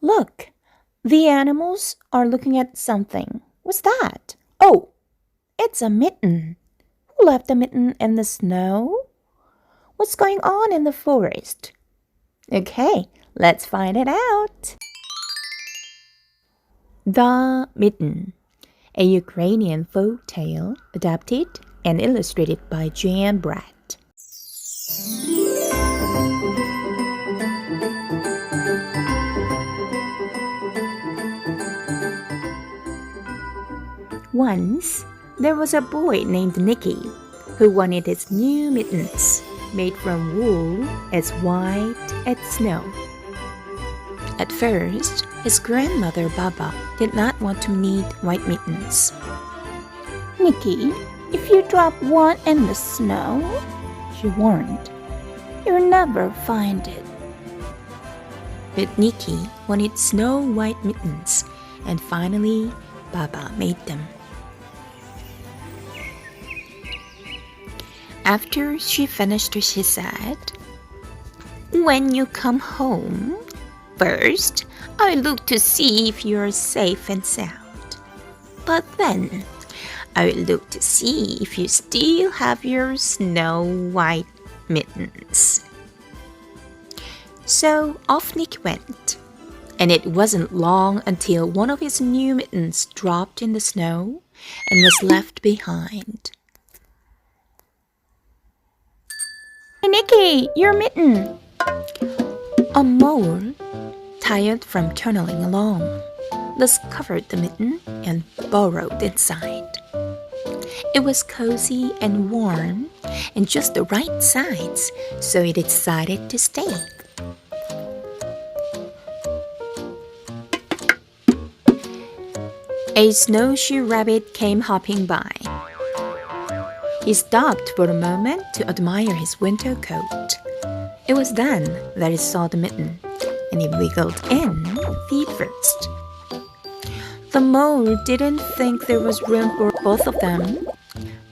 Look, the animals are looking at something. What's that? Oh, it's a mitten. Who left the mitten in the snow? What's going on in the forest? Okay, let's find it out. The Mitten, a Ukrainian folk tale adapted and illustrated by Jan Brett의. Once, there was a boy named Nicky who wanted his new mittens, made from wool as white as snow. At first, his grandmother Baba did not want to knit white mittens. "Nicky, if you drop one in the snow," she warned, "you'll never find it." But Nicky wanted snow white mittens, and finally, Baba made them. After she finished, she said, "When you come home, first, I look to see if you're safe and sound. But then, I will look to see if you still have your snow white mittens." So off Nick went, and it wasn't long until one of his new mittens dropped in the snow and was left behind. "Hey, Nicky, your mitten!" A mole, tired from tunneling along, discovered the mitten and burrowed inside. It was cozy and warm and just the right size, so it decided to stay. A snowshoe rabbit came hopping by. He stopped for a moment to admire his winter coat. It was then that he saw the mitten, and he wiggled in feet first. The mole didn't think there was room for both of them,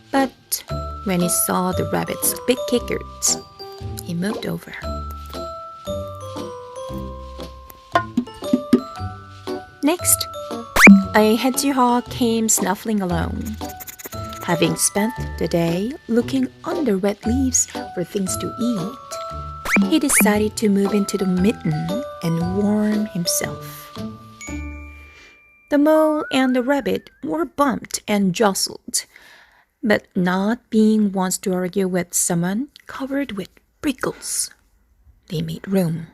but when he saw the rabbit's big kickers, he moved over. Next, a hedgehog came snuffling along. Having spent the day looking under wet leaves for things to eat, he decided to move into the mitten and warm himself. The mole and the rabbit were bumped and jostled, but not being wont to argue with someone covered with prickles, they made room.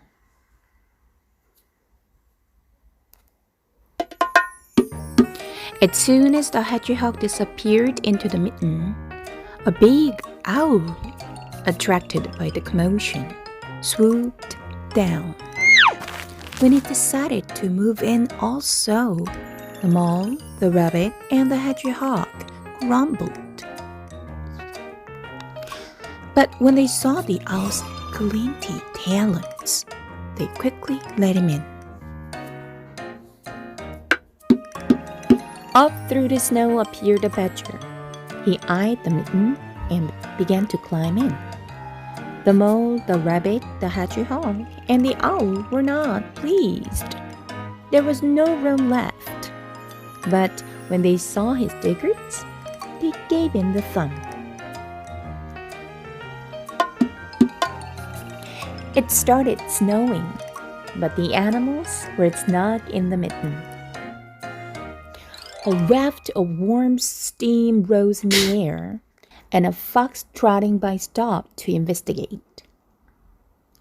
As soon as the hedgehog disappeared into the mitten, a big owl, attracted by the commotion, swooped down. When it decided to move in also, the mole, the rabbit, and the hedgehog grumbled. But when they saw the owl's glinty talons, they quickly let him in. Up through the snow appeared a badger. He eyed the mitten and began to climb in. The mole, the rabbit, the hedgehog, and the owl were not pleased. There was no room left. But when they saw his diggers, they gave him the thumb. It started snowing, but the animals were snug in the mitten. A waft of warm steam rose in the air, and a fox trotting by stopped to investigate.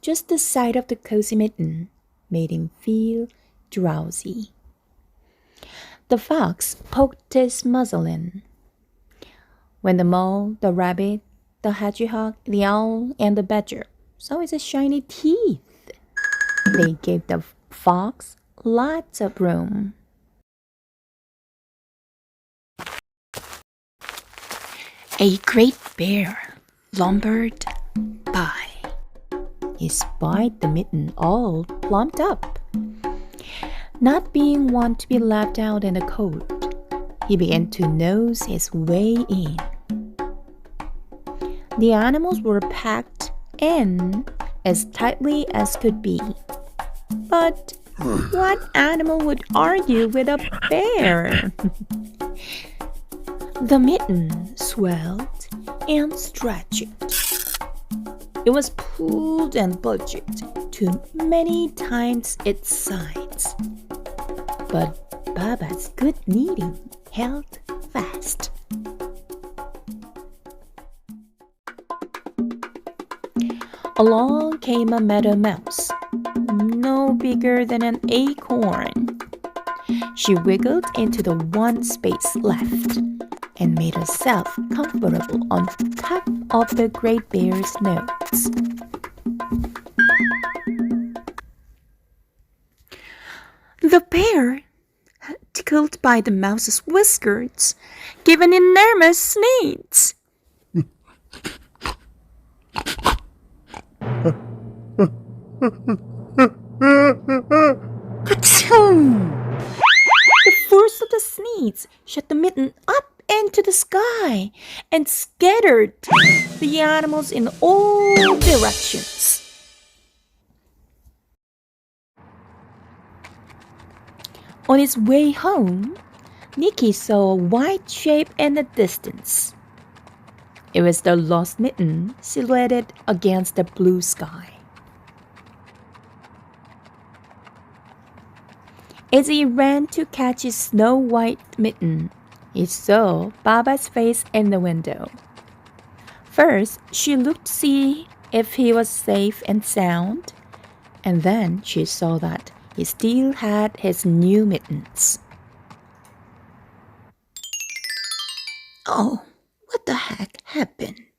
Just the sight of the cozy mitten made him feel drowsy. The fox poked his muzzle in. When the mole, the rabbit, the hedgehog, the owl, and the badger saw his shiny teeth, they gave the fox lots of room. A great bear lumbered by. He spied the mitten all plumped up. Not being one to be left out in the cold, he began to nose his way in. The animals were packed in as tightly as could be, but What animal would argue with a bear? The mitten swelled and stretched. It was pulled and bulged to many times its size. But Baba's good knitting held fast. Along came a meadow mouse, no bigger than an acorn. She wiggled into the one space left and made herself comfortable on top of the great bear's nose. The bear, tickled by the mouse's whiskers, gave an enormous sneeze. The force of the sneeze shot the mitten up into the sky and scattered the animals in all directions. On its way home, Nikki saw a white shape in the distance. It was the lost mitten silhouetted against the blue sky. As he ran to catch his snow-white mitten, he saw Baba's face in the window. First, she looked to see if he was safe and sound, and then she saw that he still had his new mittens. Oh, what the heck happened?